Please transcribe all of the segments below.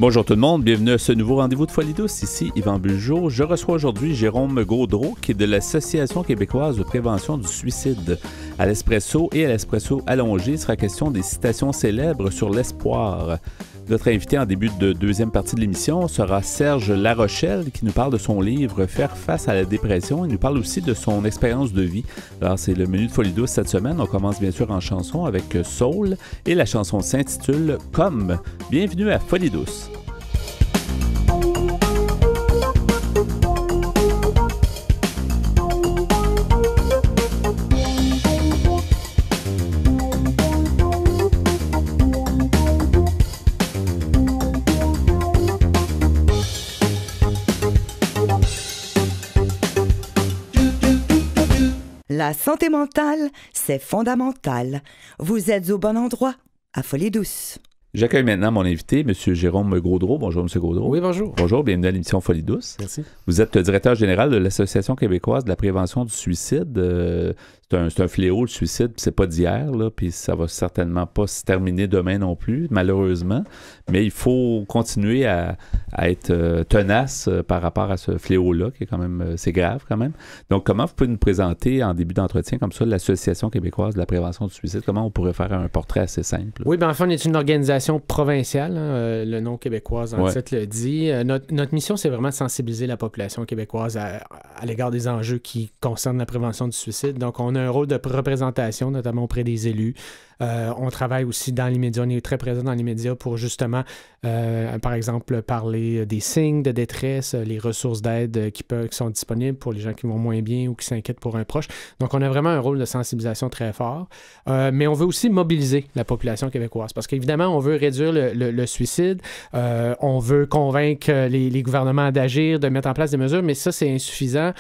Bonjour tout le monde, bienvenue à ce nouveau rendez-vous de Folie douce. Ici Yvan Bugeaud. Je reçois aujourd'hui Jérôme Gaudreau, qui est de l'Association québécoise de prévention du suicide. À l'Espresso et à l'Espresso allongé, il sera question des citations célèbres sur l'espoir. Notre invité en début de deuxième partie de l'émission sera Serge Larochelle, qui nous parle de son livre « Faire face à la dépression ». Il nous parle aussi de son expérience de vie. Alors, c'est le menu de Folie douce cette semaine. On commence bien sûr en chanson avec Soul et la chanson s'intitule « Comme ». Bienvenue à Folie douce. La santé mentale, c'est fondamental. Vous êtes au bon endroit, à Folie douce. J'accueille maintenant mon invité, M. Jérôme Gaudreau. Bonjour, M. Gaudreau. Oui, bonjour. Bonjour, bienvenue à l'émission Folie douce. Merci. Vous êtes le directeur général de l'Association québécoise de la prévention du suicide. C'est un fléau, le suicide, puis c'est pas d'hier, là, puis ça va certainement pas se terminer demain non plus, malheureusement. Mais il faut continuer à être tenace par rapport à ce fléau-là, qui est quand même, c'est grave quand même. Donc, comment vous pouvez nous présenter en début d'entretien comme ça l'Association québécoise de la prévention du suicide? Comment on pourrait faire un portrait assez simple? Oui, bien en fait, on est une organisation provinciale, hein, le nom québécoise en titre le dit. Notre mission, c'est vraiment de sensibiliser la population québécoise à l'égard des enjeux qui concernent la prévention du suicide. Donc, on a un rôle de représentation, notamment auprès des élus. On travaille aussi dans les médias, on est très présent dans les médias pour justement, par exemple, parler des signes de détresse, les ressources d'aide qui sont disponibles pour les gens qui vont moins bien ou qui s'inquiètent pour un proche. Donc, on a vraiment un rôle de sensibilisation très fort. Mais on veut aussi mobiliser la population québécoise parce qu'évidemment, on veut réduire le suicide, on veut convaincre les gouvernements d'agir, de mettre en place des mesures, mais ça, c'est insuffisant.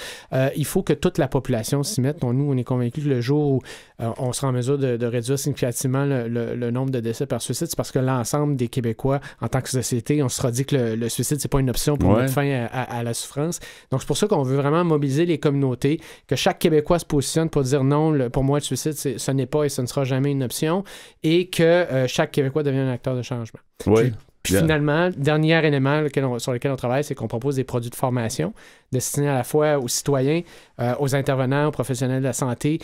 Il faut que toute la population s'y mette. Nous, on est convaincus que le jour où on sera en mesure de réduire significativement le nombre de décès par suicide, c'est parce que l'ensemble des Québécois, en tant que société, on se sera dit que le suicide, c'est pas une option pour mettre fin à la souffrance. Donc, c'est pour ça qu'on veut vraiment mobiliser les communautés, que chaque Québécois se positionne pour dire non, pour moi, le suicide, ce n'est pas et ce ne sera jamais une option, et que chaque Québécois devienne un acteur de changement. Oui. Puis finalement, le dernier élément sur lequel on travaille, c'est qu'on propose des produits de formation destinés à la fois aux citoyens, aux intervenants, aux professionnels de la santé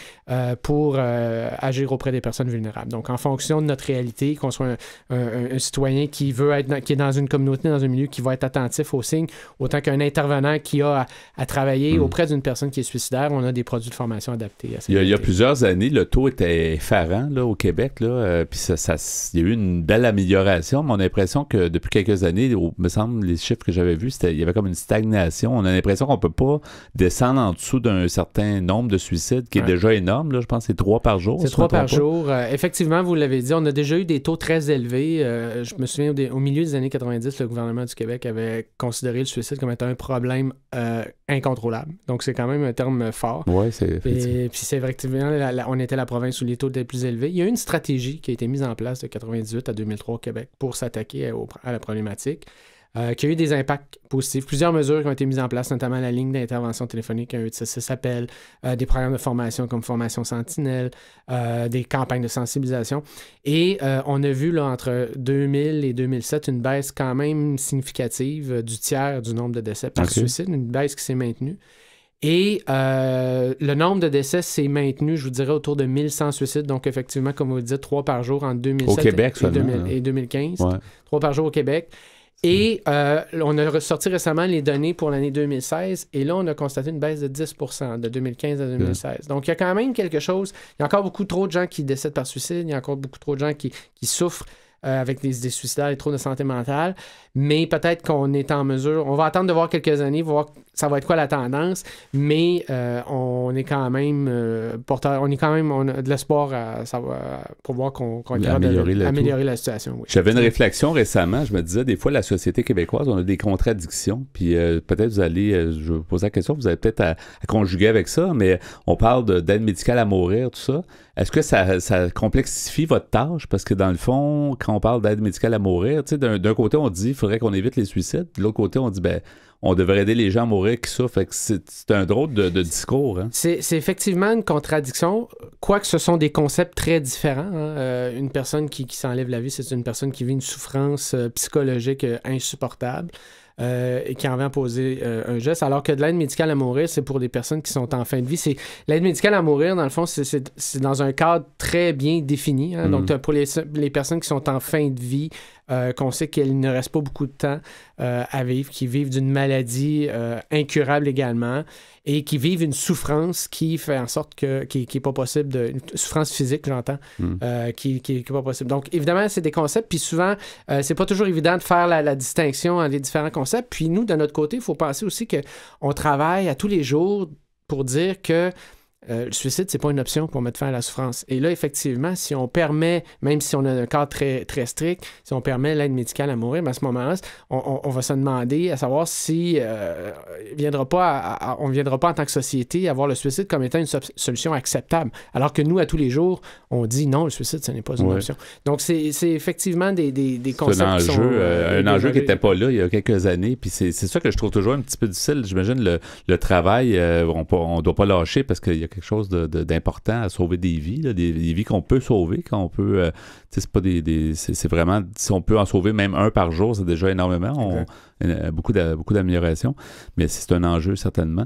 pour agir auprès des personnes vulnérables. Donc, en fonction de notre réalité, qu'on soit un citoyen qui est dans une communauté, dans un milieu qui va être attentif aux signes, autant qu'un intervenant qui a à travailler auprès d'une personne qui est suicidaire, on a des produits de formation adaptés à ça. Il y a plusieurs années, le taux était effarant là, au Québec, là, puis il y a eu une belle amélioration, mais on a l'impression que depuis quelques années, il me semble, les chiffres que j'avais vus, il y avait comme une stagnation. On a l'impression qu'on ne peut pas descendre en dessous d'un certain nombre de suicides qui est déjà énorme. Là, je pense que c'est 3 par jour. C'est 3 par jour. Effectivement, vous l'avez dit, on a déjà eu des taux très élevés. Je me souviens, au milieu des années 90, le gouvernement du Québec avait considéré le suicide comme étant un problème incontrôlable. Donc, c'est quand même un terme fort. Oui, c'est Et puis, c'est effectivement, on était la province où les taux étaient plus élevés. Il y a eu une stratégie qui a été mise en place de 98 à 2003 au Québec pour s'attaquer à la problématique, qui a eu des impacts positifs. Plusieurs mesures qui ont été mises en place, notamment la ligne d'intervention téléphonique, un 866 appel, des programmes de formation comme Formation Sentinelle, des campagnes de sensibilisation. Et on a vu là, entre 2000 et 2007 une baisse quand même significative du tiers du nombre de décès par suicide, une baisse qui s'est maintenue. Et le nombre de décès s'est maintenu, je vous dirais, autour de 1100 suicides. Donc, effectivement, comme vous le dites, 3 par jour entre 2007 et 2015. 3 par jour au Québec. Et on a ressorti récemment les données pour l'année 2016. Et là, on a constaté une baisse de 10% de 2015 à 2016. Donc, il y a quand même quelque chose. Il y a encore beaucoup trop de gens qui décèdent par suicide. Il y a encore beaucoup trop de gens qui souffrent avec des suicidaires et trop de santé mentale. Mais peut-être qu'on est en mesure... On va attendre de voir quelques années, voir ça va être quoi la tendance, mais on est quand même porteur... On a de l'espoir pour voir qu'on est capable d'améliorer la situation. Oui. J'avais une réflexion récemment. Je me disais, des fois, la société québécoise, on a des contradictions. Puis peut-être vous allez... je vais vous poser la question, vous allez peut-être à conjuguer avec ça, mais on parle d'aide médicale à mourir, tout ça. est-ce que ça complexifie votre tâche? Parce que dans le fond, quand on parle d'aide médicale à mourir, tu sais, d'un côté, on dit qu'il faudrait qu'on évite les suicides. De l'autre côté, on dit, on devrait aider les gens à mourir qui souffrent. Fait que c'est un drôle de discours. Hein? C'est effectivement une contradiction, quoique ce sont des concepts très différents. Hein. Une personne qui s'enlève la vie, c'est une personne qui vit une souffrance psychologique insupportable. Et qui en vient poser un geste, alors que de l'aide médicale à mourir, c'est pour des personnes qui sont en fin de vie. L'aide médicale à mourir, dans le fond, c'est dans un cadre très bien défini. Hein? Donc, pour les personnes qui sont en fin de vie, qu'on sait qu'il ne reste pas beaucoup de temps à vivre, qui vivent d'une maladie incurable également, et qui vivent une souffrance qui fait en sorte qui n'est pas possible, une souffrance physique, j'entends, qui n'est pas possible. Donc, évidemment, c'est des concepts, puis souvent, c'est pas toujours évident de faire la distinction entre les différents concepts. Puis nous, de notre côté, il faut penser aussi qu'on travaille à tous les jours pour dire que le suicide, c'est pas une option pour mettre fin à la souffrance. Et là, effectivement, si on permet, même si on a un cadre très, très strict, si on permet l'aide médicale à mourir, à ce moment-là, on va se demander à savoir si on ne viendra pas en tant que société à voir le suicide comme étant une solution acceptable. Alors que nous, à tous les jours, on dit non, le suicide, ce n'est pas une option. Donc, c'est effectivement des concepts un enjeu qui n'était pas là il y a quelques années. Puis c'est ça que je trouve toujours un petit peu difficile. J'imagine le travail, on ne doit pas lâcher parce qu'il y a quelque chose d'important à sauver des vies, là, des vies qu'on peut sauver, qu'on peut, c'est pas c'est vraiment, si on peut en sauver même un par jour, c'est déjà énormément. Beaucoup d'améliorations, mais c'est un enjeu certainement.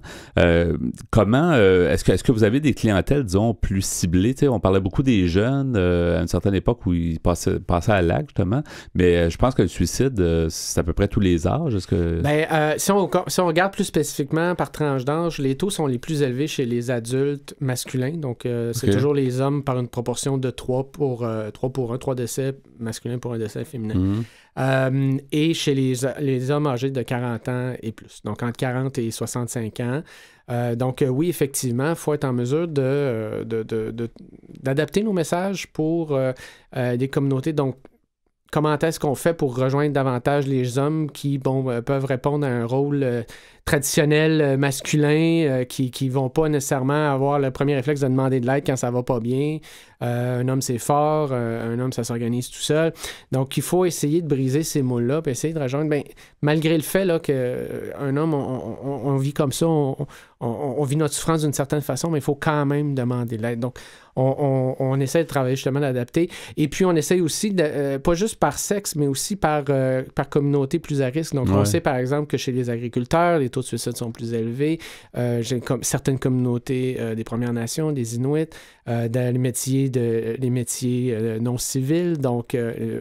Comment est-ce que vous avez des clientèles, disons, plus ciblées? On parlait beaucoup des jeunes à une certaine époque où ils passaient à l'acte, justement, mais je pense que le suicide, c'est à peu près tous les âges. Est-ce que... si on regarde plus spécifiquement par tranche d'âge, les taux sont les plus élevés chez les adultes masculins, donc c'est toujours les hommes par une proportion de 3 pour 3 décès masculins pour un décès féminin. Et chez les hommes âgés de 40 ans et plus, donc entre 40 et 65 ans. Donc oui, effectivement, il faut être en mesure d'adapter nos messages pour des communautés. Donc, comment est-ce qu'on fait pour rejoindre davantage les hommes qui peuvent répondre à un rôle traditionnel masculin, qui vont pas nécessairement avoir le premier réflexe de demander de l'aide quand ça va pas bien. Un homme, c'est fort. Un homme, ça s'organise tout seul. Donc, il faut essayer de briser ces moules-là puis essayer de rejoindre, malgré le fait là, qu'un homme, on vit comme ça, on vit notre souffrance d'une certaine façon, mais il faut quand même demander de l'aide. Donc, on essaie de travailler justement d'adapter. Et puis, on essaie aussi, pas juste par sexe, mais aussi par communauté plus à risque. Donc, on sait, par exemple, que chez les agriculteurs, les taux de suicide sont plus élevés. Certaines communautés des Premières Nations, des Inuits, dans les métiers non civils, donc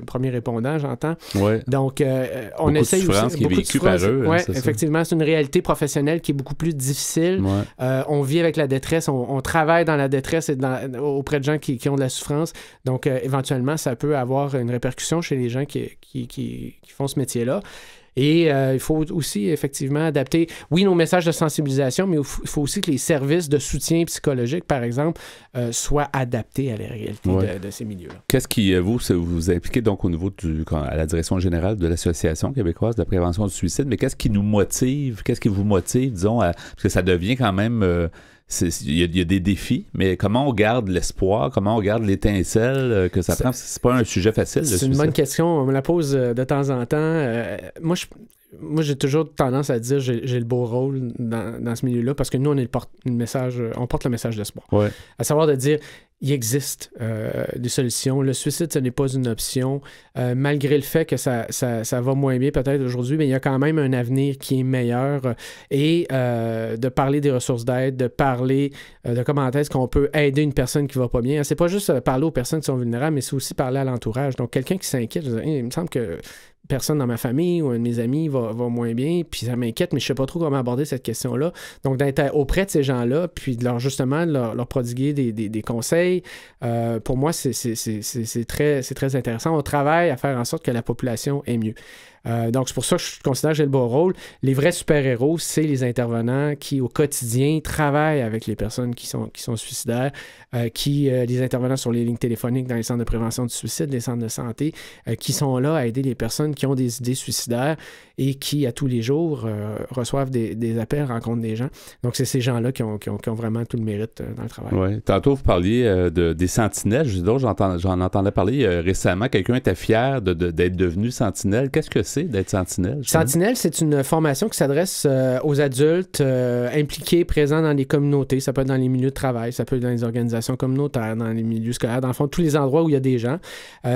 premier répondant, j'entends. Ouais. Donc, on essaye aussi... Qui est vécu par eux. Oui, effectivement, c'est une réalité professionnelle qui est beaucoup plus difficile. On vit avec la détresse, on travaille dans la détresse et auprès de gens qui ont de la souffrance. Donc, éventuellement, ça peut avoir une répercussion chez les gens qui font ce métier-là. Et il faut aussi effectivement adapter, oui, nos messages de sensibilisation, mais il faut aussi que les services de soutien psychologique, par exemple, soient adaptés à la réalité de ces milieux-là. Qu'est-ce qui, vous impliquez donc au niveau à la direction générale de l'Association québécoise de la prévention du suicide, mais qu'est-ce qui nous motive, qu'est-ce qui vous motive, disons, parce que ça devient quand même... Il y a des défis, mais comment on garde l'espoir, comment on garde l'étincelle que ça prend? C'est pas un sujet facile. C'est une bonne question. On me la pose de temps en temps. Moi, j'ai toujours tendance à dire que j'ai le beau rôle dans ce milieu-là parce que nous, on porte le message d'espoir. Ouais. À savoir de dire, il existe des solutions. Le suicide, ce n'est pas une option. Malgré le fait que ça va moins bien peut-être aujourd'hui, mais il y a quand même un avenir qui est meilleur. Et de parler des ressources d'aide, de parler de comment est-ce qu'on peut aider une personne qui va pas bien. C'est pas juste parler aux personnes qui sont vulnérables, mais c'est aussi parler à l'entourage. Donc, quelqu'un qui s'inquiète, il me semble que personne dans ma famille ou un de mes amis va moins bien, puis ça m'inquiète, mais je sais pas trop comment aborder cette question-là. Donc, d'être auprès de ces gens-là, puis de leur prodiguer des conseils, pour moi, c'est très intéressant. On travaille à faire en sorte que la population est mieux. Donc, c'est pour ça que je considère que j'ai le beau rôle. Les vrais super-héros, c'est les intervenants qui, au quotidien, travaillent avec les personnes qui sont suicidaires, les intervenants sur les lignes téléphoniques dans les centres de prévention du suicide, les centres de santé, qui sont là à aider les personnes qui ont des idées suicidaires et qui, à tous les jours, reçoivent des appels, rencontrent des gens. Donc, c'est ces gens-là qui ont vraiment tout le mérite dans le travail. Oui. Tantôt, vous parliez des sentinelles. J'en entendais parler récemment. Quelqu'un était fier d'être devenu sentinelle. Qu'est-ce que c'est d'être sentinelle? Sentinelle, c'est une formation qui s'adresse aux adultes impliqués, présents dans les communautés. Ça peut être dans les milieux de travail, ça peut être dans les organisations communautaires, dans les milieux scolaires, dans le fond, tous les endroits où il y a des gens.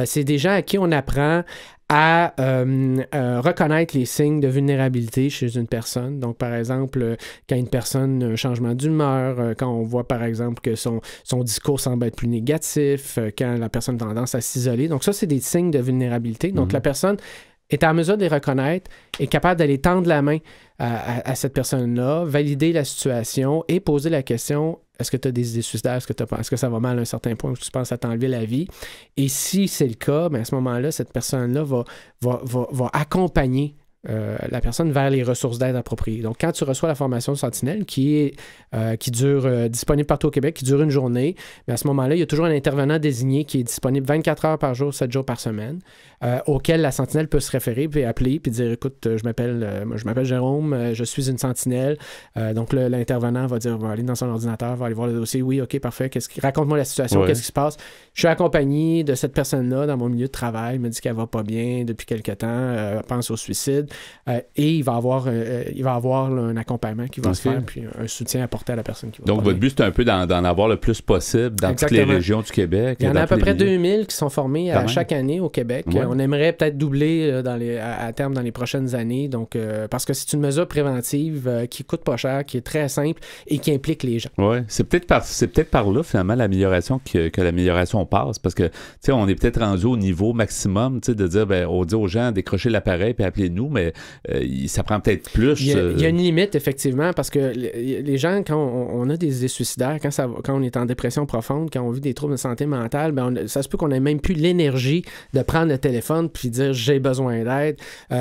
C'est des gens à qui on apprend à reconnaître les signes de vulnérabilité chez une personne. Donc, par exemple, quand une personne a un changement d'humeur, quand on voit, par exemple, que son discours semble être plus négatif, quand la personne a tendance à s'isoler. Donc, ça, c'est des signes de vulnérabilité. Donc, la personne est en mesure de les reconnaître, est capable d'aller tendre la main à cette personne-là, valider la situation et poser la question: est-ce que tu as des idées suicidaires? Est-ce que ça va mal à un certain point où tu penses à t'enlever la vie? Et si c'est le cas, bien à ce moment-là, cette personne-là va accompagner la personne vers les ressources d'aide appropriées. Donc, quand tu reçois la formation Sentinelle qui dure, disponible partout au Québec, qui dure une journée, mais à ce moment-là, il y a toujours un intervenant désigné qui est disponible 24 heures par jour, 7 jours par semaine, auquel la Sentinelle peut se référer, puis appeler, puis dire: écoute, je m'appelle Jérôme, je suis une Sentinelle. Donc, l'intervenant va aller dans son ordinateur, va aller voir le dossier. Oui, OK, parfait. Raconte-moi la situation, qu'est-ce qui se passe? Je suis accompagné de cette personne-là dans mon milieu de travail, me dit qu'elle va pas bien depuis quelque temps, pense au suicide. Et il va avoir un accompagnement qui va se faire, puis un soutien apporté à la personne qui va. Donc, votre but, c'est un peu d'en avoir le plus possible dans toutes les régions du Québec. Il y en a à peu près 2000 qui sont formés chaque année au Québec. Ouais. On aimerait peut-être doubler à terme dans les prochaines années. Donc, parce que c'est une mesure préventive qui coûte pas cher, qui est très simple et qui implique les gens. Oui, c'est peut-être par là, finalement, l'amélioration que l'amélioration passe. Parce que, tu sais, on est peut-être rendu au niveau maximum, tu sais, de dire, on dit aux gens, décrochez l'appareil puis appelez-nous, mais ça prend peut-être plus. Il y a une limite, effectivement, parce que les gens, quand on a des idées suicidaires, quand on est en dépression profonde, quand on vit des troubles de santé mentale, ça se peut qu'on n'ait même plus l'énergie de prendre le téléphone puis dire j'ai besoin d'aide.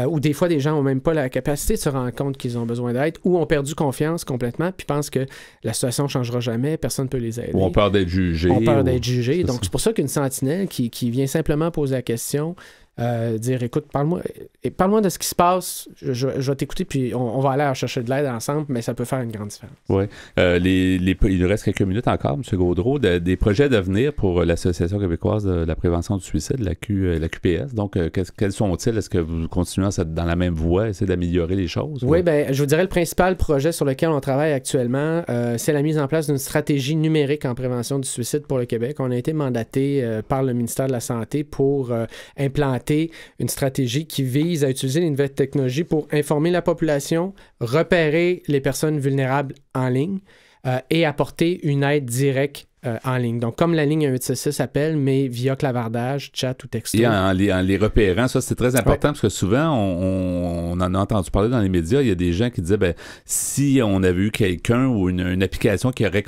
Ou des fois, des gens n'ont même pas la capacité de se rendre compte qu'ils ont besoin d'aide ou ont perdu confiance complètement puis pensent que la situation ne changera jamais, personne ne peut les aider. Ou ont peur d'être jugés. Donc, c'est pour ça qu'une sentinelle qui vient simplement poser la question, dire écoute, parle-moi de ce qui se passe, je vais t'écouter, puis on va aller chercher de l'aide ensemble, mais ça peut faire une grande différence. Oui. Il nous reste quelques minutes encore, M. Gaudreau, des projets d'avenir pour l'Association québécoise de la prévention du suicide, la QPS. Donc, quels sont-ils? Est-ce que vous continuez dans la même voie, essayer d'améliorer les choses? Oui, je vous dirais le principal projet sur lequel on travaille actuellement, c'est la mise en place d'une stratégie numérique en prévention du suicide pour le Québec. On a été mandaté par le ministère de la Santé pour implanter une stratégie qui vise à utiliser les nouvelles technologies pour informer la population, repérer les personnes vulnérables en ligne et apporter une aide directe en ligne. Donc, comme la ligne 1866 appelle, mais via clavardage, chat ou texto. Et en les repérant, ça, c'est très important parce que souvent, on en a entendu parler dans les médias, il y a des gens qui disaient, si on avait eu quelqu'un ou une application qui aurait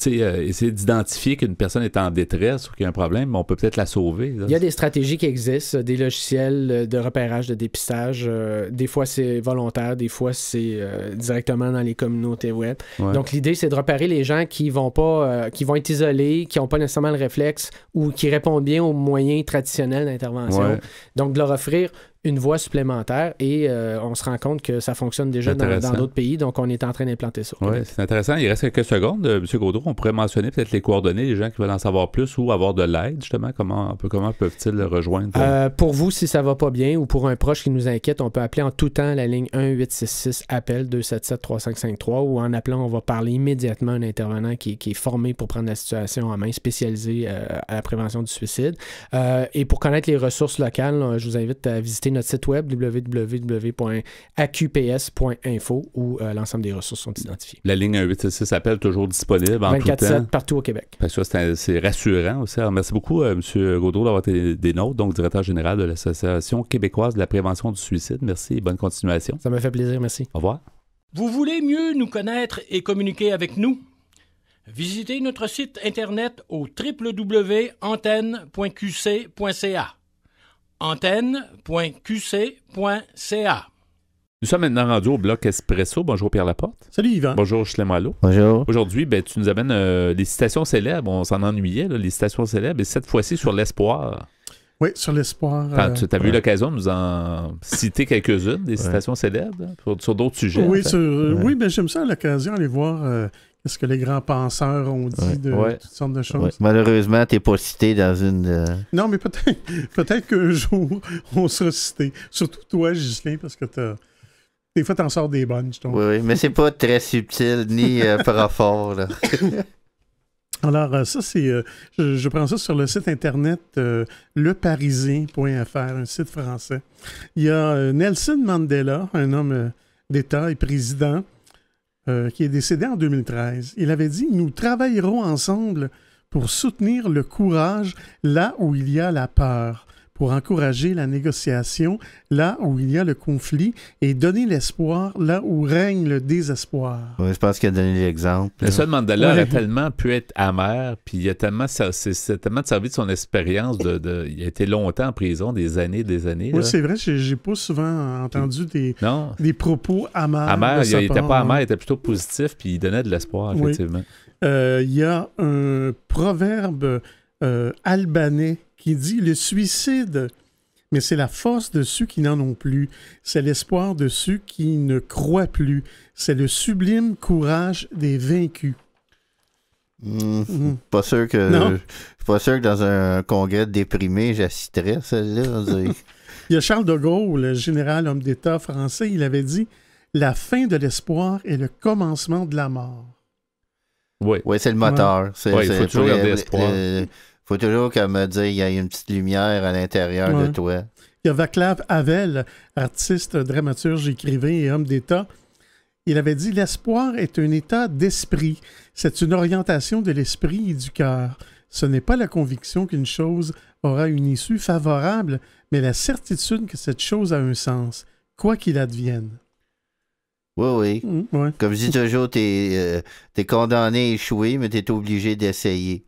essayé d'identifier qu'une personne est en détresse ou qu'il y a un problème, on peut peut-être la sauver. Là. Il y a des stratégies qui existent, des logiciels de repérage, de dépistage. Des fois, c'est volontaire, des fois, c'est directement dans les communautés web. Ouais. Donc, l'idée, c'est de repérer les gens qui vont être isolés, qui n'ont pas nécessairement le réflexe ou qui répondent bien aux moyens traditionnels d'intervention. Ouais. Donc, de leur offrir une voie supplémentaire et on se rend compte que ça fonctionne déjà dans d'autres pays, donc on est en train d'implanter ça. Oui, c'est intéressant. Il reste quelques secondes. M. Gaudreau, on pourrait mentionner peut-être les coordonnées, les gens qui veulent en savoir plus ou avoir de l'aide, justement. Comment peuvent-ils rejoindre? Pour vous, si ça va pas bien ou pour un proche qui nous inquiète, on peut appeler en tout temps la ligne 1-866-APPEL 277-3553 ou en appelant, on va parler immédiatement à un intervenant qui est formé pour prendre la situation en main, spécialisé à la prévention du suicide. Et pour connaître les ressources locales, je vous invite à visiter notre site web www.aqps.info où l'ensemble des ressources sont identifiées. La ligne 1-866 appelle toujours disponible en 24/7 tout temps. Partout au Québec. Ça, c'est rassurant aussi. Alors, merci beaucoup, M. Gaudreau, d'avoir été des nôtres, donc directeur général de l'Association québécoise de la prévention du suicide. Merci et bonne continuation. Ça m'a fait plaisir, merci. Au revoir. Vous voulez mieux nous connaître et communiquer avec nous? Visitez notre site Internet au www.antenne.qc.ca. antenne.qc.ca. Nous sommes maintenant rendus au bloc Espresso. Bonjour Pierre Laporte. Salut Yvan. Bonjour Chelem Allo. Bonjour. Aujourd'hui, tu nous amènes les citations célèbres. On s'en ennuyait, là, les citations célèbres. Et cette fois-ci sur l'espoir. Oui, sur l'espoir. Tu as eu l'occasion de nous en citer quelques-unes, des citations célèbres, sur d'autres sujets. Oui, oui, mais j'aime ça à l'occasion, aller voir ce que les grands penseurs ont dit de toutes sortes de choses. Ouais. Malheureusement, tu n'es pas cité dans une... Non, mais peut-être qu'un jour, on sera cité. Surtout toi, Ghislain, parce que des fois, t'en sors des bonnes, je trouve. Oui, mais c'est pas très subtil ni profond, là. Alors, ça, c'est... je prends ça sur le site internet leparisien.fr, un site français. Il y a Nelson Mandela, un homme d'État et président, qui est décédé en 2013. Il avait dit « Nous travaillerons ensemble pour soutenir le courage là où il y a la peur, pour encourager la négociation là où il y a le conflit et donner l'espoir là où règne le désespoir. » Oui, je pense qu'il a donné l'exemple. Nelson Mandela a tellement pu être amer, puis il a tellement, c'est tellement servi de son expérience. Il a été longtemps en prison, des années. Oui, là. C'est vrai, j'ai pas souvent entendu des propos amers. Amer, il n'était pas amer, hein. il était plutôt positif, puis il donnait de l'espoir, effectivement. Il y a un proverbe albanais qui dit « Le suicide, mais c'est la force de ceux qui n'en ont plus. C'est l'espoir de ceux qui ne croient plus. C'est le sublime courage des vaincus. » Pas sûr que dans un congrès de déprimés, j'assisterais à celle-là. Il y a Charles de Gaulle, le général homme d'État français, il avait dit « La fin de l'espoir est le commencement de la mort. » Oui, c'est le moteur. Ouais. Il faut toujours garder espoir. Il faut toujours, comme me dire, il y a une petite lumière à l'intérieur de toi. Il y a Václav Havel, artiste, dramaturge, écrivain et homme d'État. Il avait dit « L'espoir est un état d'esprit. C'est une orientation de l'esprit et du cœur. Ce n'est pas la conviction qu'une chose aura une issue favorable, mais la certitude que cette chose a un sens, quoi qu'il advienne. » Oui. Comme je dis toujours, t'es condamné à échouer, mais t'es obligé d'essayer.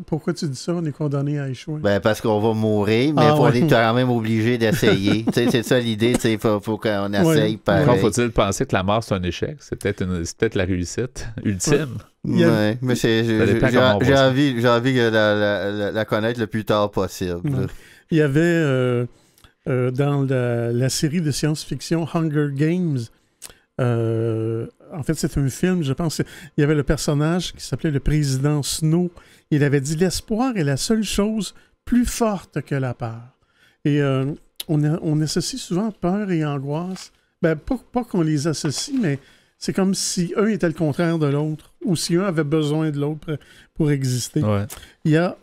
Pourquoi tu dis ça? On est condamné à échouer. Parce qu'on va mourir, mais on est quand même obligé d'essayer. C'est ça l'idée, il faut qu'on essaye. Quand faut-il penser que la mort, c'est un échec? C'est peut-être la réussite ultime. Oui, mais j'ai envie de la connaître le plus tard possible. Ouais. Il y avait dans la série de science-fiction Hunger Games, en fait, c'est un film, je pense. Il y avait le personnage qui s'appelait le président Snow. Il avait dit « L'espoir est la seule chose plus forte que la peur. » Et on associe souvent peur et angoisse. Pas qu'on les associe, mais c'est comme si un était le contraire de l'autre ou si un avait besoin de l'autre pour exister. Ouais. Il y a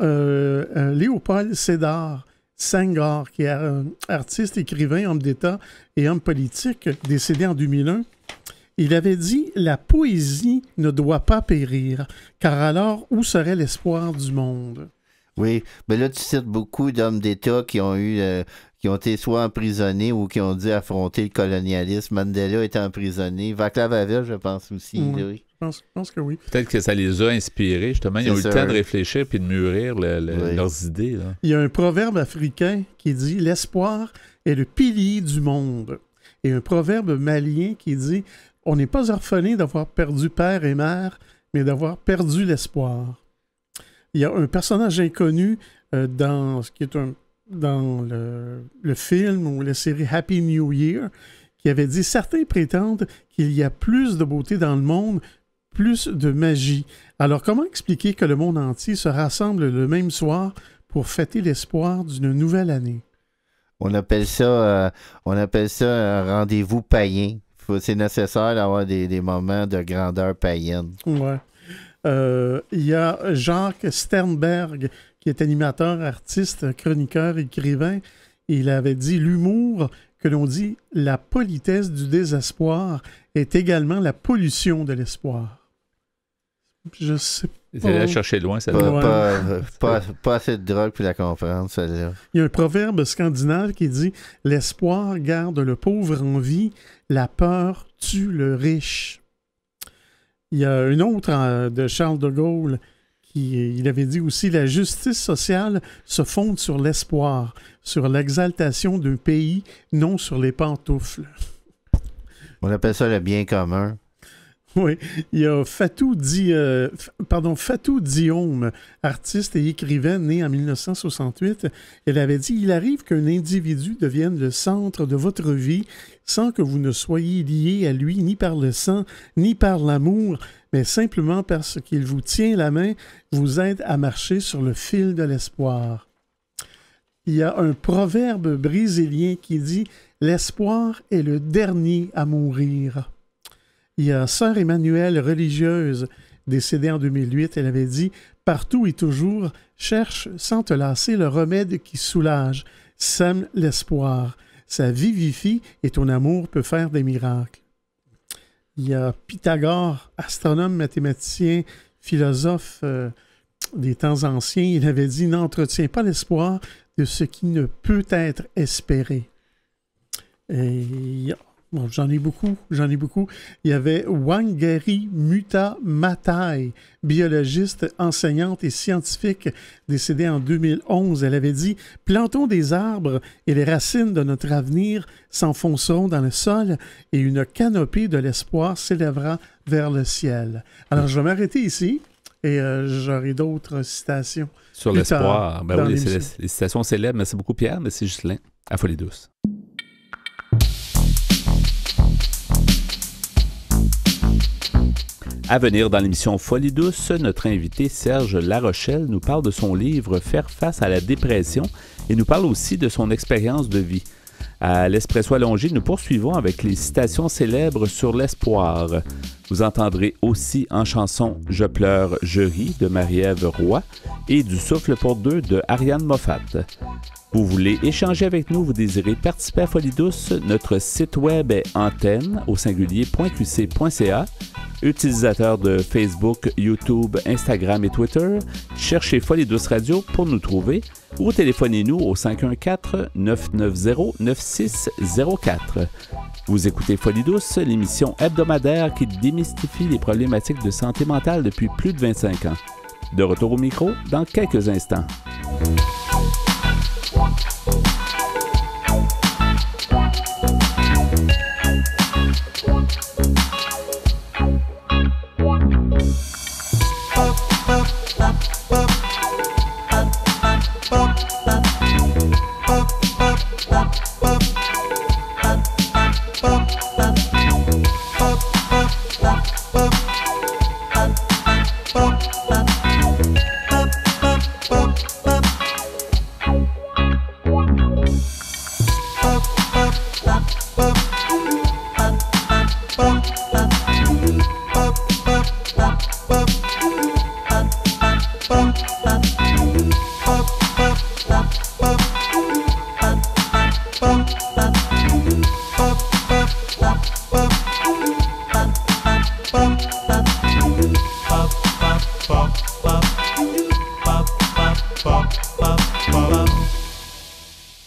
Léopold Sédar Senghor, qui est artiste, écrivain, homme d'État et homme politique, décédé en 2001. Il avait dit « La poésie ne doit pas périr, car alors où serait l'espoir du monde? » Oui, mais là tu cites beaucoup d'hommes d'État qui ont été soit emprisonnés ou qui ont dû affronter le colonialisme. Mandela était emprisonné. Václav Havel, je pense aussi. Oui. Je pense que oui. Peut-être que ça les a inspirés, justement. Ils ont eu le temps de réfléchir puis de mûrir leurs idées. Là. Il y a un proverbe africain qui dit « L'espoir est le pilier du monde. » Et un proverbe malien qui dit « On n'est pas orphelin d'avoir perdu père et mère, mais d'avoir perdu l'espoir. » Il y a un personnage inconnu dans le film ou la série Happy New Year qui avait dit « Certains prétendent qu'il y a plus de beauté dans le monde, plus de magie. Alors comment expliquer que le monde entier se rassemble le même soir pour fêter l'espoir d'une nouvelle année? » On appelle ça un rendez-vous païen. C'est nécessaire d'avoir des moments de grandeur païenne. Ouais. Il y a Jacques Sternberg, qui est animateur, artiste, chroniqueur, écrivain. Il avait dit « L'humour, que l'on dit la politesse du désespoir, est également la pollution de l'espoir. » Je sais pas. C'est allé chercher loin, ça. Pas assez de drogue pour la comprendre, celle-là. Il y a un proverbe scandinave qui dit « L'espoir garde le pauvre en vie, la peur tue le riche. » Il y a une autre de Charles de Gaulle il avait dit aussi: la justice sociale se fonde sur l'espoir, sur l'exaltation d'un pays, non sur les pantoufles. On appelle ça le bien commun. Oui, il y a Fatou Diome, artiste et écrivain né en 1968. Elle avait dit: il arrive qu'un individu devienne le centre de votre vie sans que vous ne soyez lié à lui ni par le sang, ni par l'amour, mais simplement parce qu'il vous tient la main, vous aide à marcher sur le fil de l'espoir. Il y a un proverbe brésilien qui dit: l'espoir est le dernier à mourir. Il y a Sœur Emmanuelle, religieuse, décédée en 2008. Elle avait dit: partout et toujours, cherche sans te lasser le remède qui soulage, sème l'espoir. Ça vivifie et ton amour peut faire des miracles. Il y a Pythagore, astronome, mathématicien, philosophe des temps anciens. Il avait dit: n'entretiens pas l'espoir de ce qui ne peut être espéré. Et bon, j'en ai beaucoup. Il y avait Wangari Muta Maathai, biologiste, enseignante et scientifique, décédée en 2011. Elle avait dit: plantons des arbres et les racines de notre avenir s'enfonceront dans le sol et une canopée de l'espoir s'élèvera vers le ciel. Alors, je vais m'arrêter ici et j'aurai d'autres citations. Sur l'espoir. Ben oui, les citations célèbres. Merci beaucoup, Pierre. Merci, Ghislain. À Folie douce. À venir dans l'émission Folie douce, notre invité Serge Larochelle nous parle de son livre « Faire face à la dépression » et nous parle aussi de son expérience de vie. À l'Espresso allongé, nous poursuivons avec les citations célèbres sur l'espoir. Vous entendrez aussi en chanson « Je pleure, je ris » de Marie-Ève Roy et « Du souffle pour deux » de Ariane Moffat. Vous voulez échanger avec nous, vous désirez participer à Folie douce, notre site web est antenne au singulier.qc.ca. Utilisateurs de Facebook, YouTube, Instagram et Twitter, cherchez Folie douce Radio pour nous trouver ou téléphonez-nous au 514-990-9604. Vous écoutez Folie douce, l'émission hebdomadaire qui démystifie les problématiques de santé mentale depuis plus de 25 ans. De retour au micro dans quelques instants.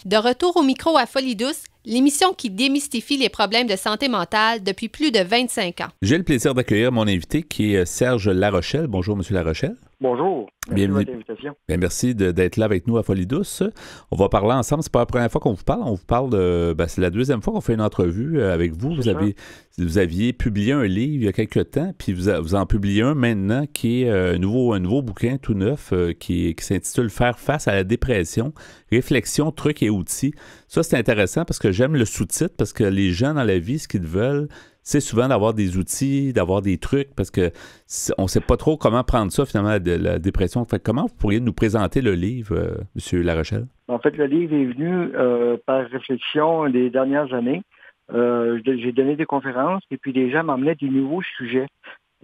De retour au micro à Folie douce, l'émission qui démystifie les problèmes de santé mentale depuis plus de 25 ans. J'ai le plaisir d'accueillir mon invité qui est Serge Larochelle. Bonjour, M. Larochelle. Bonjour. Merci de votre invitation. Bien, merci d'être là avec nous à Folie douce. On va parler ensemble. C'est pas la première fois qu'on vous parle. On vous parle de... c'est la deuxième fois qu'on fait une entrevue avec vous. Vous aviez publié un livre il y a quelques temps, puis vous en publiez un maintenant qui est un nouveau bouquin tout neuf qui s'intitule « Faire face à la dépression, réflexions, trucs et outils ». Ça, c'est intéressant parce que j'aime le sous-titre, parce que les gens dans la vie, ce qu'ils veulent, c'est souvent d'avoir des outils, d'avoir des trucs, parce que on ne sait pas trop comment prendre ça, finalement, la dépression. Fait, comment vous pourriez nous présenter le livre, M. Larochelle? En fait, le livre est venu par réflexion des dernières années. J'ai donné des conférences et puis les gens m'emmenaient des nouveaux sujets.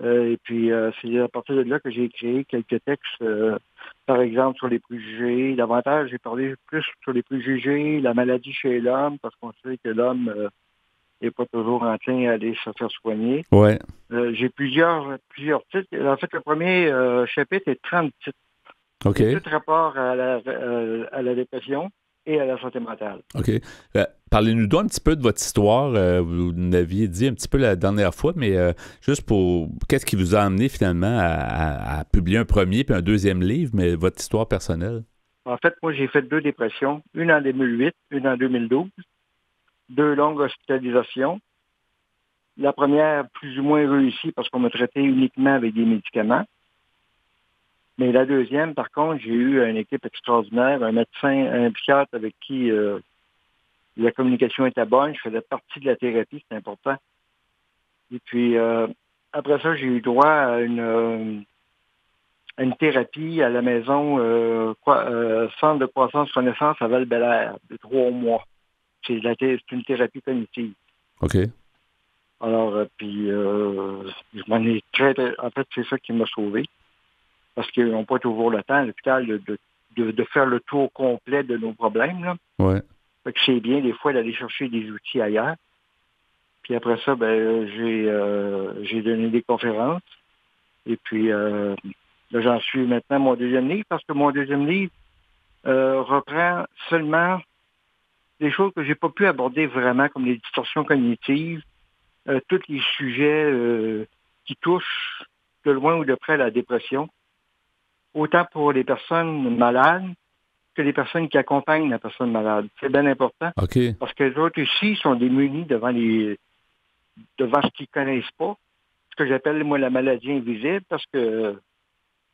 Et puis, c'est à partir de là que j'ai créé quelques textes, par exemple, sur les préjugés. Davantage, j'ai parlé plus sur les préjugés, la maladie chez l'homme, parce qu'on sait que l'homme n'est pas toujours enclin à aller se faire soigner. Ouais. J'ai plusieurs titres. En fait, le premier chapitre est 30 titres. OK. C'est tout rapport à la dépression. et à la santé mentale. OK. Parlez-nous donc un petit peu de votre histoire. Vous l'aviez dit un petit peu la dernière fois, mais juste pour... Qu'est-ce qui vous a amené finalement à publier un premier puis un deuxième livre, mais votre histoire personnelle? En fait, moi, j'ai fait 2 dépressions, une en 2008, une en 2012, 2 longues hospitalisations. La première, plus ou moins réussie parce qu'on m'a traité uniquement avec des médicaments. Mais la deuxième, par contre, j'ai eu une équipe extraordinaire, un médecin, un psychiatre avec qui la communication était bonne. Je faisais partie de la thérapie, c'est important. Et puis, après ça, j'ai eu droit à une thérapie à la maison Centre de croissance-renaissance à Val-Bélair de 3 mois. C'est une thérapie cognitive. OK. Alors, puis, je m'en ai en fait, c'est ça qui m'a sauvé. Parce qu'ils n'ont pas toujours le temps à l'hôpital de faire le tour complet de nos problèmes. Là. Ouais. Fait que c'est bien, des fois, d'aller chercher des outils ailleurs. Puis après ça, j'ai donné des conférences. Et puis, là, j'en suis maintenant à mon deuxième livre, parce que mon deuxième livre reprend seulement des choses que j'ai pas pu aborder vraiment, comme les distorsions cognitives, tous les sujets qui touchent de loin ou de près la dépression, autant pour les personnes malades que les personnes qui accompagnent la personne malade. C'est bien important. OK. Parce que les autres ici sont démunis devant ce qu'ils connaissent pas. Ce que j'appelle, moi, la maladie invisible, parce que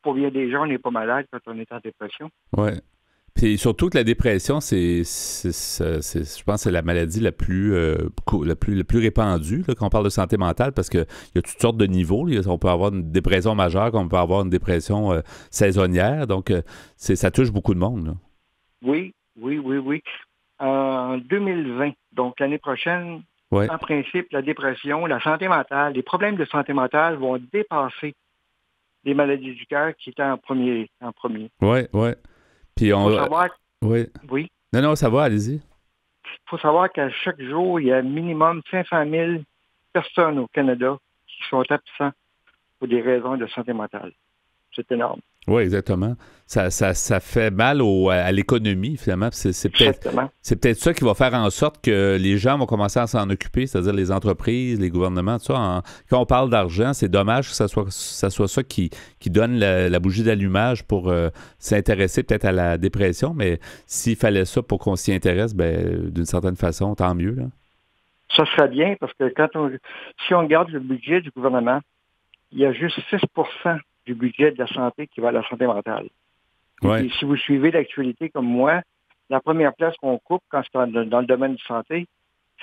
pour bien des gens, on n'est pas malade quand on est en dépression. Ouais. Puis surtout que la dépression, je pense que c'est la maladie la plus répandue là, quand on parle de santé mentale, parce qu'il y a toutes sortes de niveaux. Là. On peut avoir une dépression majeure, comme on peut avoir une dépression saisonnière. Donc, ça touche beaucoup de monde. Là. Oui. En 2020, donc l'année prochaine, ouais. En principe, la dépression, la santé mentale, les problèmes de santé mentale vont dépasser les maladies du cœur qui étaient en premier. Oui. Puis on faut savoir... Oui. Oui. Non, ça va, allez-y. Il faut savoir qu'à chaque jour, il y a minimum 500 000 personnes au Canada qui sont absents pour des raisons de santé mentale. C'est énorme. Oui, exactement. Ça fait mal à l'économie, finalement. C'est peut-être ça qui va faire en sorte que les gens vont commencer à s'en occuper, c'est-à-dire les entreprises, les gouvernements, tout ça. Quand on parle d'argent, c'est dommage que ça soit ça qui donne la bougie d'allumage pour s'intéresser peut-être à la dépression, mais s'il fallait ça pour qu'on s'y intéresse, d'une certaine façon, tant mieux. Là. Ça serait bien, parce que si on regarde le budget du gouvernement, il y a juste 6% du budget de la santé qui va à la santé mentale. Ouais. Et si vous suivez l'actualité comme moi, la première place qu'on coupe quand c'est dans le domaine de santé,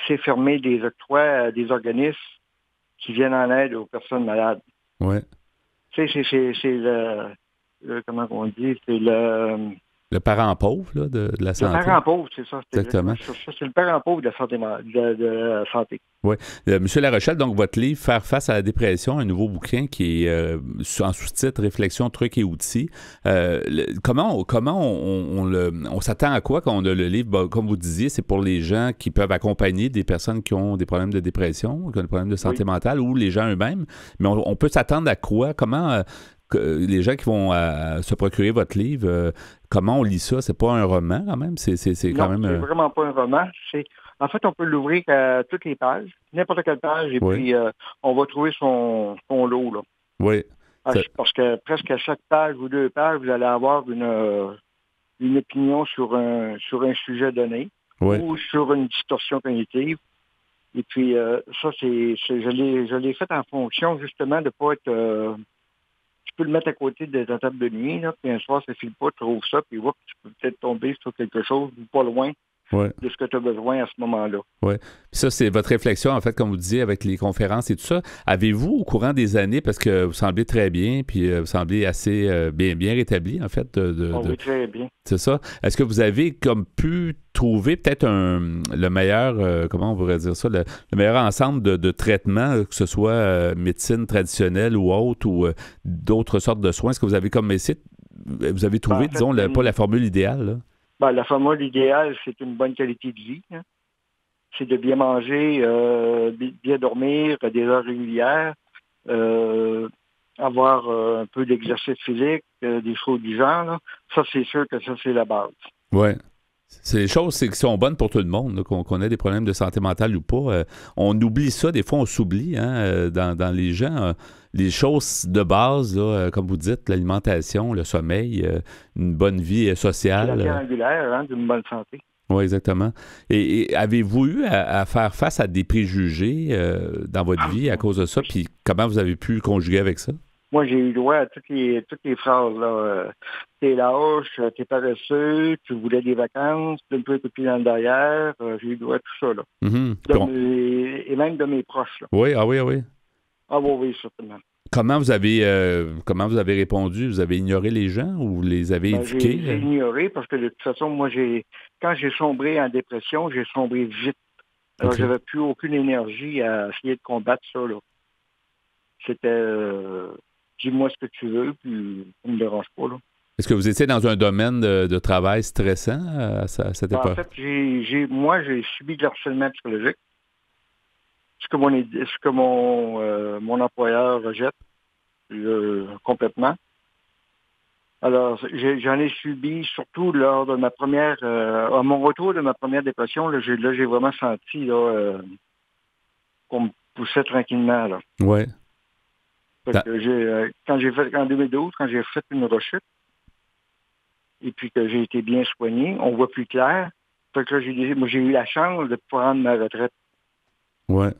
c'est fermer des octrois à des organismes qui viennent en aide aux personnes malades. Ouais. C'est comment on dit, c'est le parent pauvre là, de la santé. Le parent pauvre, c'est ça. Exactement. C'est le parent pauvre de la santé. De la santé. Oui. Monsieur Larochelle, donc votre livre « Faire face à la dépression », un nouveau bouquin qui est en sous-titre « Réflexions, trucs et outils ». Comment on s'attend à quoi quand on a le livre? Bon, comme vous disiez, c'est pour les gens qui peuvent accompagner des personnes qui ont des problèmes de dépression, qui ont des problèmes de santé mentale, ou les gens eux-mêmes. Mais on peut s'attendre à quoi? Comment... les gens qui vont se procurer votre livre, comment on lit ça? C'est pas un roman quand même? C'est quand même... c'est vraiment pas un roman. En fait, on peut l'ouvrir à toutes les pages, n'importe quelle page, et puis on va trouver son lot. Là. Oui. Parce que presque à chaque page ou 2 pages, vous allez avoir une opinion sur un sujet donné ou sur une distorsion cognitive. Et puis, ça, je l'ai fait en fonction justement de ne pas être... Tu peux le mettre à côté de ta table de nuit, là, puis un soir, ça ne file pas, tu trouves ça, puis tu peux peut-être tomber sur quelque chose pas loin de ce que tu as besoin à ce moment-là. Oui. Ça, c'est votre réflexion, en fait, comme vous disiez, avec les conférences et tout ça. Avez-vous, au courant des années, parce que vous semblez très bien, puis vous semblez assez bien rétabli, en fait. Oui, très bien. C'est ça. Est-ce que vous avez comme pu trouver peut-être le meilleur, comment on pourrait dire ça, le meilleur ensemble de traitements, que ce soit médecine traditionnelle ou autre, ou d'autres sortes de soins? Est-ce que vous avez comme essayé, vous avez trouvé, disons, pas la formule idéale, là? La formule idéale, c'est une bonne qualité de vie. Hein. C'est de bien manger, bien dormir à des heures régulières, avoir un peu d'exercice physique, des choses du genre. Là. Ça, c'est sûr que ça, c'est la base. Oui. C'est les choses qui sont bonnes pour tout le monde, là, qu'on ait des problèmes de santé mentale ou pas. On oublie ça, des fois on s'oublie dans les gens. Les choses de base, là, comme vous dites, l'alimentation, le sommeil, une bonne vie sociale. C'est la pierre angulaire d'une bonne santé. Oui, exactement. Et avez-vous eu à faire face à des préjugés dans votre vie à cause de ça? Puis comment vous avez pu conjuguer avec ça? Moi, j'ai eu droit à toutes les phrases, là. T'es lâche, t'es paresseux, tu voulais des vacances, tu ne peux plus dans le derrière. J'ai eu droit à tout ça, là. Mm-hmm. Et même de mes proches, là. Oui, ah oui, ah oui. Ah oui, certainement. Comment vous avez répondu? Vous avez ignoré les gens ou vous les avez éduqués? J'ai ignoré parce que de toute façon, moi, quand j'ai sombré en dépression, j'ai sombré vite. Alors, j'avais plus aucune énergie à essayer de combattre ça, là. C'était... dis-moi ce que tu veux, puis ça ne me dérange pas, là. Est-ce que vous étiez dans un domaine de travail stressant à cette époque? En fait, j'ai subi de l'harcèlement psychologique. Ce que mon employeur rejette complètement. Alors, j'en ai subi surtout lors de ma première... à mon retour de ma première dépression, là, j'ai vraiment senti qu'on me poussait tranquillement, là. Oui. Parce que en 2012, quand j'ai fait une rechute, et puis que j'ai été bien soigné, on voit plus clair. Fait que là, moi, j'ai eu la chance de prendre ma retraite. Ouais.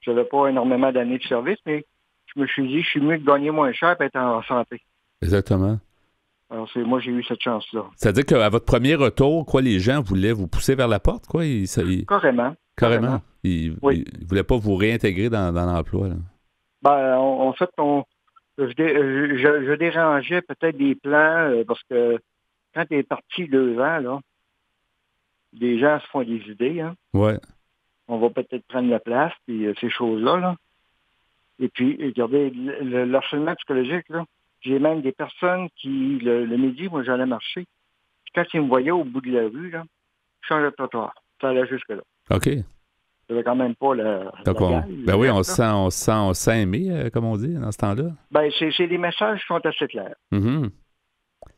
J'avais pas énormément d'années de service, mais je me suis dit, je suis mieux de gagner moins cher et être en santé. Exactement. Alors, moi, j'ai eu cette chance-là. C'est-à-dire qu'à votre premier retour, les gens voulaient vous pousser vers la porte, quoi? Carrément. Ils ne voulaient pas vous réintégrer dans l'emploi, là. Ben, en fait, je dérangeais peut-être des plans parce que quand tu es parti 2 ans, là, les gens se font des idées. Hein. Ouais. On va peut-être prendre la place, puis ces choses-là. Là. Et puis, regardez, le harcèlement psychologique, là, j'ai même des personnes qui, le midi, moi, j'allais marcher. Puis quand ils me voyaient au bout de la rue, là, je changeais de trottoir. Ça allait jusque-là. OK. J'avais quand même pas la oui, on se sent aimé, comme on dit, dans ce temps-là. Ben, c'est des messages qui sont assez clairs. Mm-hmm.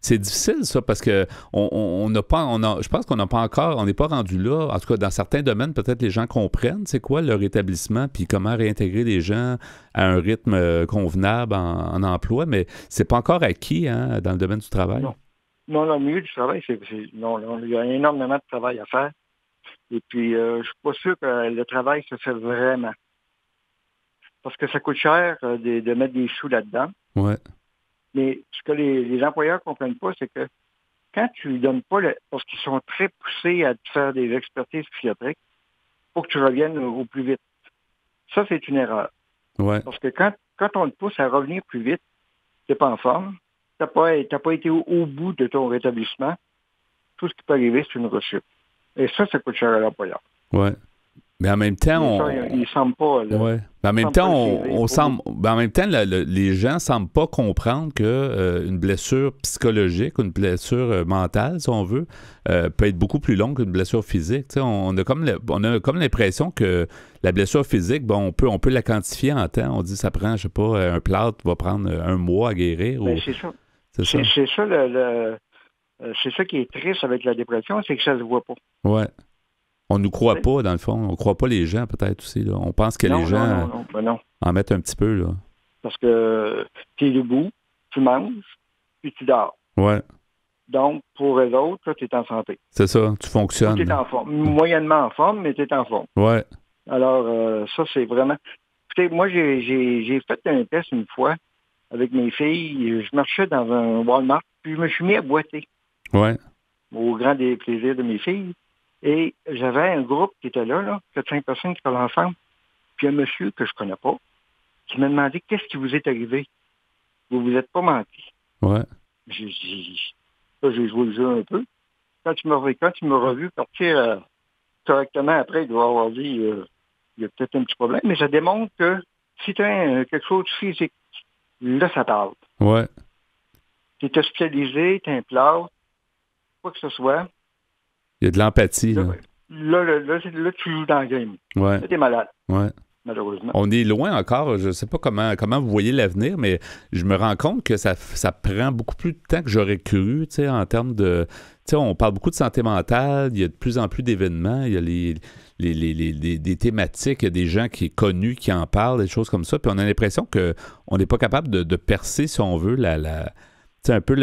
C'est difficile, ça, parce que je pense qu'on n'a pas encore, on n'est pas rendu là. En tout cas, dans certains domaines, peut-être les gens comprennent c'est quoi leur établissement, puis comment réintégrer les gens à un rythme convenable en emploi, mais c'est pas encore acquis dans le domaine du travail. Non, dans le milieu du travail, il y a énormément de travail à faire. Et puis, je suis pas sûr que le travail se fait vraiment. Parce que ça coûte cher de mettre des sous là-dedans. Ouais. Mais ce que les employeurs ne comprennent pas, c'est que quand tu ne donnes pas parce qu'ils sont très poussés à te faire des expertises psychiatriques, il faut que tu reviennes au plus vite. Ça, c'est une erreur. Ouais. Parce que quand on te pousse à revenir plus vite, tu n'es pas en forme, tu n'as pas été au bout de ton rétablissement, tout ce qui peut arriver, c'est une rechute. Et ça coûte cher à l'employeur. Ouais. Mais en même temps, ils semblent pas. Là, ouais. Mais en même temps, les gens semblent pas comprendre que une blessure psychologique, une blessure mentale, si on veut, peut être beaucoup plus longue qu'une blessure physique. T'sais, on a comme l'impression que la blessure physique, on peut la quantifier en temps. On dit ça prend, je sais pas, un plâtre va prendre 1 mois à guérir. Ben, c'est ça. C'est ça qui est triste avec la dépression, c'est que ça se voit pas. Ouais. On nous croit pas, dans le fond. On croit pas les gens, peut-être, aussi. Là. On pense que les gens en mettent un petit peu. Là. Parce que tu es debout, tu manges, puis tu dors. Ouais. Donc, pour eux autres, tu es en santé. C'est ça, tu fonctionnes. Tu es en forme. Moyennement en forme, mais tu es en forme. Ouais. Alors, ça, c'est vraiment... Écoutez, moi, j'ai fait un test une fois avec mes filles. Je marchais dans un Walmart, puis je me suis mis à boiter. Ouais. Au grand plaisir de mes filles. Et j'avais un groupe qui était là, 4-5 personnes qui parlaient ensemble. Puis un monsieur que je connais pas, qui m'a demandé qu'est-ce qui vous est arrivé. Vous vous êtes pas menti. Ouais. J'ai joué le jeu un peu. Quand il m'a revu partir correctement après, il doit avoir dit il y a peut-être un petit problème, mais ça démontre que si tu as quelque chose de physique, là, ça tarde. Ouais. Tu es hospitalisé, tu as un plâtre, quoi que ce soit. Il y a de l'empathie. Là, tu joues dans le game. Ouais. Là, tu es malade. Ouais. malheureusement. On est loin encore. Je ne sais pas comment vous voyez l'avenir, mais je me rends compte que ça prend beaucoup plus de temps que j'aurais cru, tu sais, en termes de... Tu sais, on parle beaucoup de santé mentale, il y a de plus en plus d'événements, il y a des thématiques, il y a des gens connus qui en parlent, des choses comme ça, puis on a l'impression qu'on n'est pas capable de percer, si on veut, c'est un peu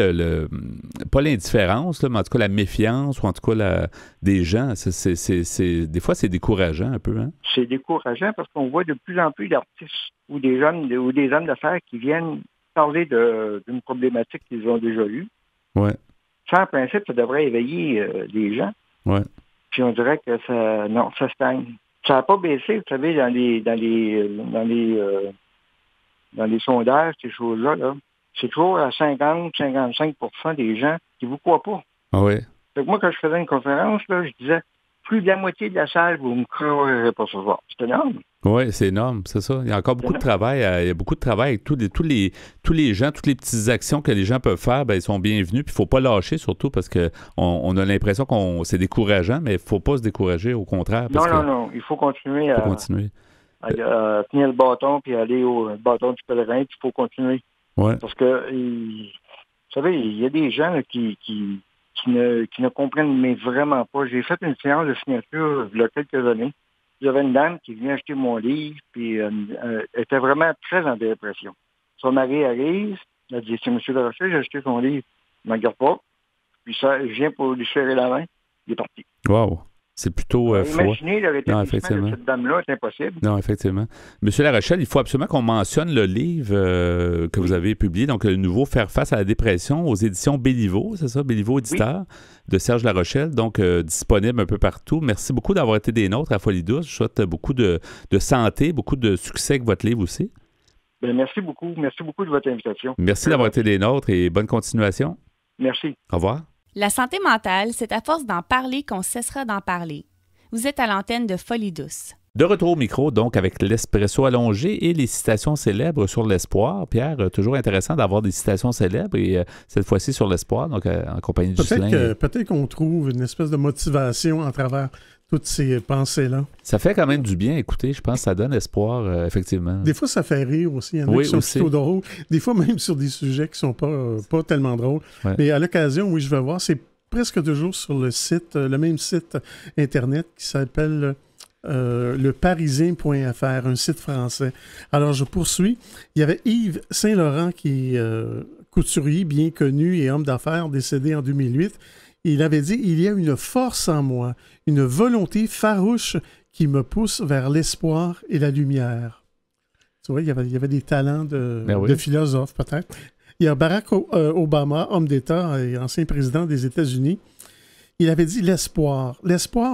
pas l'indifférence, là, mais en tout cas la méfiance, ou en tout cas des gens. Des fois, c'est décourageant un peu. Hein? C'est décourageant parce qu'on voit de plus en plus d'artistes ou des hommes d'affaires qui viennent parler d'une problématique qu'ils ont déjà eue. Ouais. Ça, en principe, ça devrait éveiller les gens. Ouais. Puis on dirait que ça stagne. Ça n'a pas baissé, vous savez, dans les sondages, ces choses-là, là. C'est toujours à 50-55% des gens qui ne vous croient pas. Ah oui. Fait que moi, quand je faisais une conférence, là, je disais, plus de la moitié de la salle, vous ne me croirez pas ce soir. C'est énorme. Oui, c'est énorme, c'est ça. Il y a encore beaucoup de travail. Il y a beaucoup de travail avec tous les gens, toutes les petites actions que les gens peuvent faire, ils sont bienvenus. Puis il ne faut pas lâcher, surtout parce qu'on a l'impression que c'est décourageant, mais il ne faut pas se décourager, au contraire. Non. Il faut continuer à tenir le bâton puis aller au bâton du pèlerin, puis il faut continuer. Ouais. Parce que, vous savez, il y a des gens là, qui ne comprennent mais vraiment pas. J'ai fait une séance de signature il y a quelques années. Il y avait une dame qui venait acheter mon livre, puis elle était vraiment très en dépression. Son mari arrive, elle a dit, c'est M. Larochelle, j'ai acheté son livre. Il ne m'en garde pas. Puis ça, je viens pour lui serrer la main. Il est parti. Wow. C'est plutôt froid. Imaginez le rétablissement de cette dame-là, c'est impossible. Non, effectivement. Monsieur Larochelle, il faut absolument qu'on mentionne le livre que vous avez publié, donc le nouveau Faire face à la dépression aux éditions Béliveau, c'est ça, Béliveau éditeur, de Serge Larochelle, donc disponible un peu partout. Merci beaucoup d'avoir été des nôtres à Folie Douce. Je souhaite beaucoup de santé, beaucoup de succès avec votre livre aussi. Bien, merci beaucoup. Merci beaucoup de votre invitation. Merci d'avoir été des nôtres et bonne continuation. Merci. Au revoir. La santé mentale, c'est à force d'en parler qu'on cessera d'en parler. Vous êtes à l'antenne de Folie Douce. De retour au micro, donc, avec l'espresso allongé et les citations célèbres sur l'espoir. Pierre, toujours intéressant d'avoir des citations célèbres et cette fois-ci sur l'espoir, donc en compagnie de Ghislain. Peut-être qu'on trouve une espèce de motivation à travers toutes ces pensées-là. Ça fait quand même du bien, écoutez, je pense que ça donne espoir, effectivement. Des fois, ça fait rire aussi. Il y en a qui sont plutôt drôles. Des fois, même sur des sujets qui ne sont pas tellement drôles. Ouais. Mais à l'occasion, oui, je vais voir, c'est presque toujours sur le même site Internet qui s'appelle leparisien.fr, un site français. Alors, je poursuis. Il y avait Yves Saint-Laurent qui est couturier bien connu et homme d'affaires décédé en 2008. Il avait dit « Il y a une force en moi, une volonté farouche qui me pousse vers l'espoir et la lumière. » Tu vois, il y avait des talents de philosophe, peut-être. Il y a Barack Obama, homme d'État et ancien président des États-Unis. Il avait dit l'espoir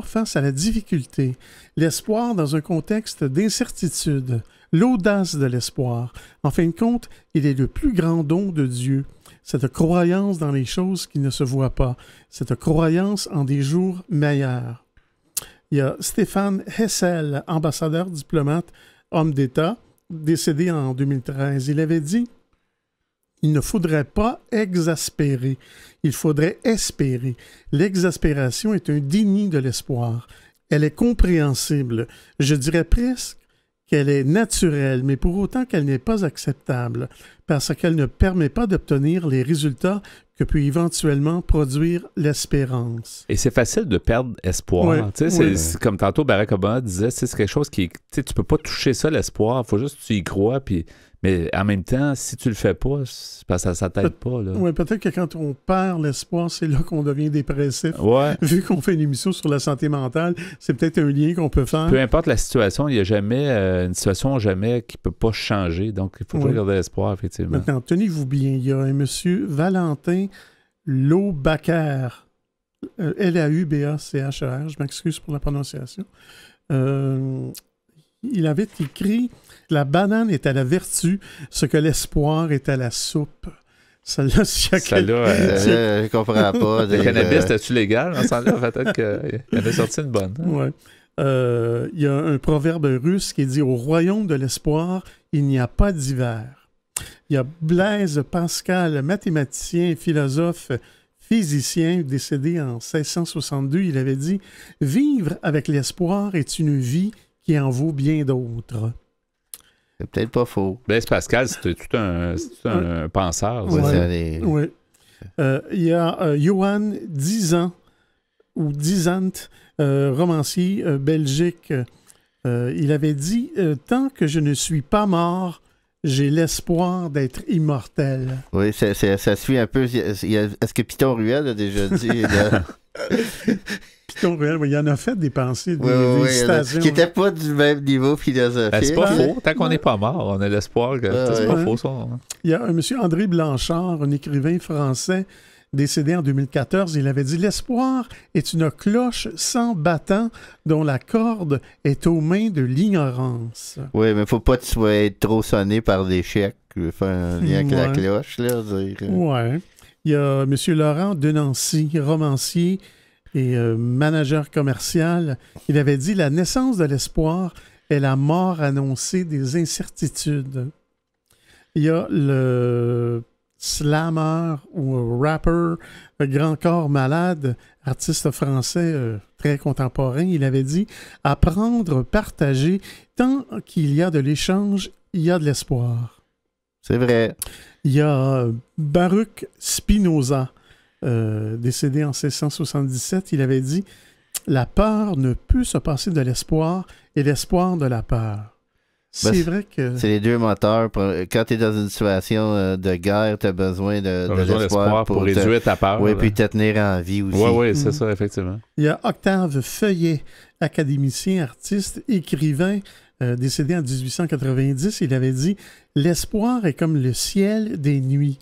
face à la difficulté, l'espoir dans un contexte d'incertitude, l'audace de l'espoir. En fin de compte, il est le plus grand don de Dieu. Cette croyance dans les choses qui ne se voient pas, cette croyance en des jours meilleurs. Il y a Stéphane Hessel, ambassadeur diplomate, homme d'État, décédé en 2013. Il avait dit « Il ne faudrait pas exaspérer, il faudrait espérer. L'exaspération est un déni de l'espoir. Elle est compréhensible, je dirais presque qu'elle est naturelle, mais pour autant qu'elle n'est pas acceptable, parce qu'elle ne permet pas d'obtenir les résultats que peut éventuellement produire l'espérance. » Et c'est facile de perdre espoir. Ouais, c'est comme tantôt Barack Obama disait, c'est quelque chose qui est... Tu peux pas toucher ça, l'espoir, il faut juste que tu y crois, mais en même temps, si tu le fais pas, c'est parce que ça t'aide pas. Oui, peut-être que quand on perd l'espoir, c'est là qu'on devient dépressif. Ouais. Vu qu'on fait une émission sur la santé mentale, c'est peut-être un lien qu'on peut faire. Peu importe la situation, il n'y a jamais une situation qui ne peut pas changer. Donc, il faut toujours garder l'espoir, effectivement. Maintenant, tenez-vous bien, il y a un monsieur Valentin Laubacher, Laubacher, je m'excuse pour la prononciation. Il avait écrit « La banane est à la vertu, ce que l'espoir est à la soupe ». Celle-là, je comprends pas. Le cannabis, c'était-tu légal? Peut-être qu'il avait sorti une bonne. Hein? Oui. Il y a un proverbe russe qui dit « Au royaume de l'espoir, il n'y a pas d'hiver ». Il y a Blaise Pascal, mathématicien, philosophe, physicien, décédé en 1662. Il avait dit « Vivre avec l'espoir est une vie qui en vaut bien d'autres. C'est peut-être pas faux. Blaise Pascal, c'était tout un penseur. Ouais, Ouais. Oui. Il y a Johan Dizant, ou Dizant, romancier belgique. Il avait dit « Tant que je ne suis pas mort, j'ai l'espoir d'être immortel. » Oui, ça suit un peu. Est-ce que Python Ruel a déjà dit... Python Ruel, il en a fait des pensées, des citations. Qui n'étaient pas du même niveau philosophique. Ben, c'est pas faux. Tant qu'on n'est pas mort, on a l'espoir que c'est pas faux, ça. Il y a un monsieur André Blanchard, un écrivain français, décédé en 2014. Il avait dit « L'espoir est une cloche sans battant dont la corde est aux mains de l'ignorance. » Oui, mais il ne faut pas que tu sois être trop sonné par l'échec. Je vais faire un lien avec la cloche. Oui. Il y a M. Laurent Denancy, romancier et manager commercial. Il avait dit « La naissance de l'espoir est la mort annoncée des incertitudes. » Il y a le slammer ou rapper Grand Corps Malade, artiste français très contemporain. Il avait dit « Apprendre, partager, tant qu'il y a de l'échange, il y a de l'espoir. » C'est vrai. Il y a Baruch Spinoza, décédé en 1677. Il avait dit « La peur ne peut se passer de l'espoir et l'espoir de la peur. » C'est vrai que... C'est les deux moteurs. Quand tu es dans une situation de guerre, tu as besoin de l'espoir pour réduire ta peur. Oui, puis te tenir en vie aussi. Oui, c'est ça, effectivement. Il y a Octave Feuillet, académicien, artiste, écrivain, décédé en 1890. Il avait dit « L'espoir est comme le ciel des nuits.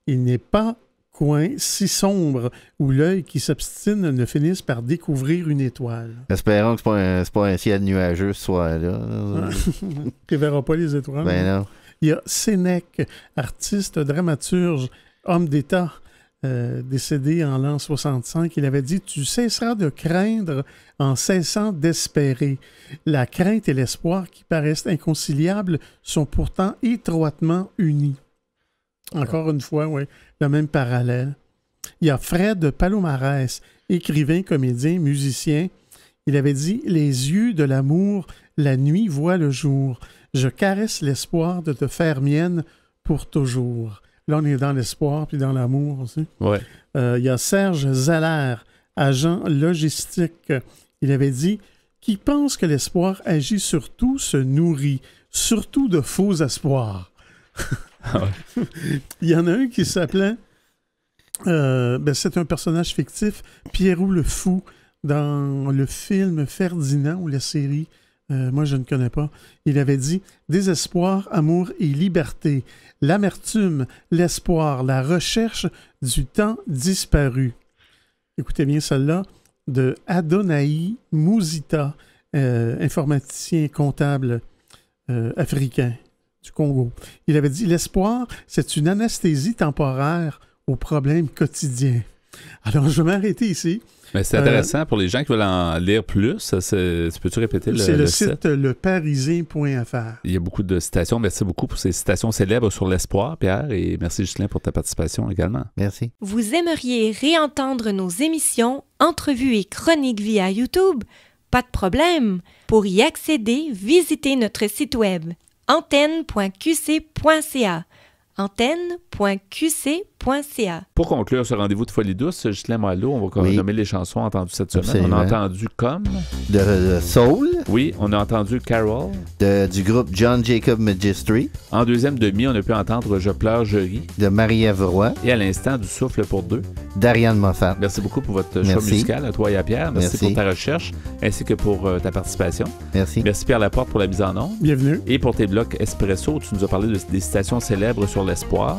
Il n'est pas coin si sombre où l'œil qui s'obstine ne finisse par découvrir une étoile. » Espérons que c'est pas un ciel nuageux ce soir-là. Tu ne verras pas les étoiles. Ben non. Il y a Sénèque, artiste, dramaturge, homme d'État, décédé en l'an 65. Il avait dit « Tu cesseras de craindre en cessant d'espérer. La crainte et l'espoir qui paraissent inconciliables sont pourtant étroitement unis. » Encore une fois, oui, le même parallèle. Il y a Fred Palomares, écrivain, comédien, musicien. Il avait dit « Les yeux de l'amour, la nuit voient le jour. Je caresse l'espoir de te faire mienne pour toujours. » Là, on est dans l'espoir puis dans l'amour aussi. Ouais. Il y a Serge Zeller, agent logistique. Il avait dit « Qui pense que l'espoir agit sur tout se nourrit, surtout de faux espoirs. » Il y en a un qui s'appelait, c'est un personnage fictif, Pierrot le Fou, dans le film Ferdinand ou la série, moi je ne connais pas. Il avait dit « Désespoir, amour et liberté, l'amertume, l'espoir, la recherche du temps disparu. » Écoutez bien celle-là, de Adonai Mouzita, informaticien comptable africain du Congo. Il avait dit « L'espoir, c'est une anesthésie temporaire aux problèmes quotidiens. » Alors, je vais m'arrêter ici. Mais c'est intéressant pour les gens qui veulent en lire plus. Peux-tu répéter c'est le site leparisien.fr. Il y a beaucoup de citations. Merci beaucoup pour ces citations célèbres sur l'espoir, Pierre. Et merci, Ghislain, pour ta participation également. Merci. Vous aimeriez réentendre nos émissions, entrevues et chroniques via YouTube? Pas de problème. Pour y accéder, visitez notre site web antenne.qc.ca. antenne.qc.ca. Pour conclure ce rendez-vous de Folie douce, Ghislain Moileau, on va nommer les chansons entendues cette semaine. Absolument. On a entendu Comme. De Soul. Oui, on a entendu Carol. Du groupe John Jacob Magistry. En deuxième demi, on a pu entendre Je pleure, je ris. De Marie-Ève Roy. Et à l'instant, du Souffle pour deux. d'Ariane Moffat. Merci beaucoup pour votre choix musical, à toi et à Pierre. Merci pour ta recherche, ainsi que pour ta participation. Merci. Merci Pierre Laporte pour la mise en onde. Bienvenue. Et pour tes blocs Espresso, tu nous as parlé des citations célèbres sur l'espoir.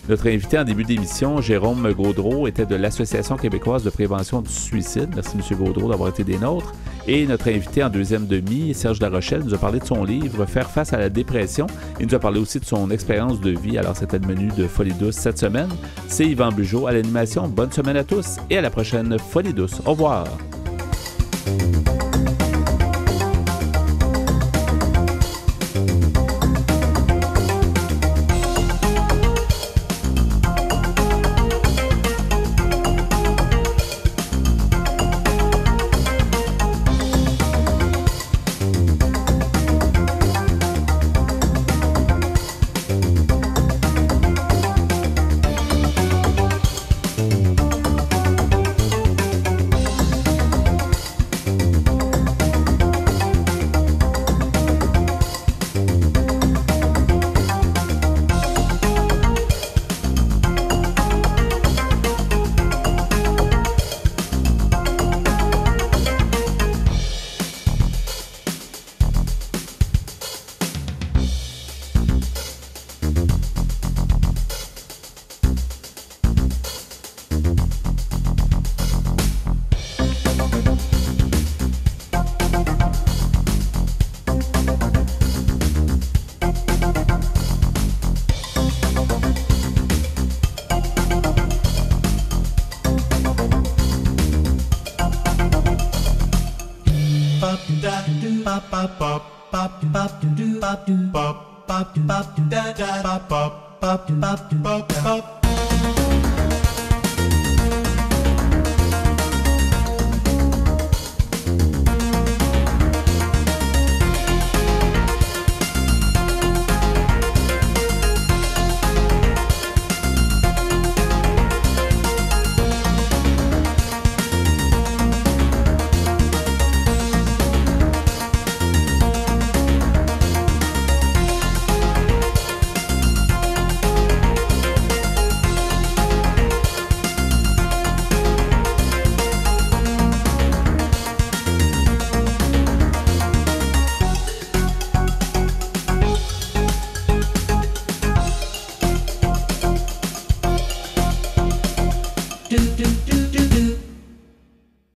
Notre invité en début d'émission, Jérôme Gaudreau, était de l'Association québécoise de prévention du suicide. Merci M. Gaudreau d'avoir été des nôtres. Et notre invité en deuxième demi, Serge Larochelle, nous a parlé de son livre « Faire face à la dépression ». Il nous a parlé aussi de son expérience de vie. Alors, c'était le menu de Folie douce cette semaine. C'est Yvan Bugeaud à l'animation. Bonne semaine à tous et à la prochaine Folie douce. Au revoir. do do do do do.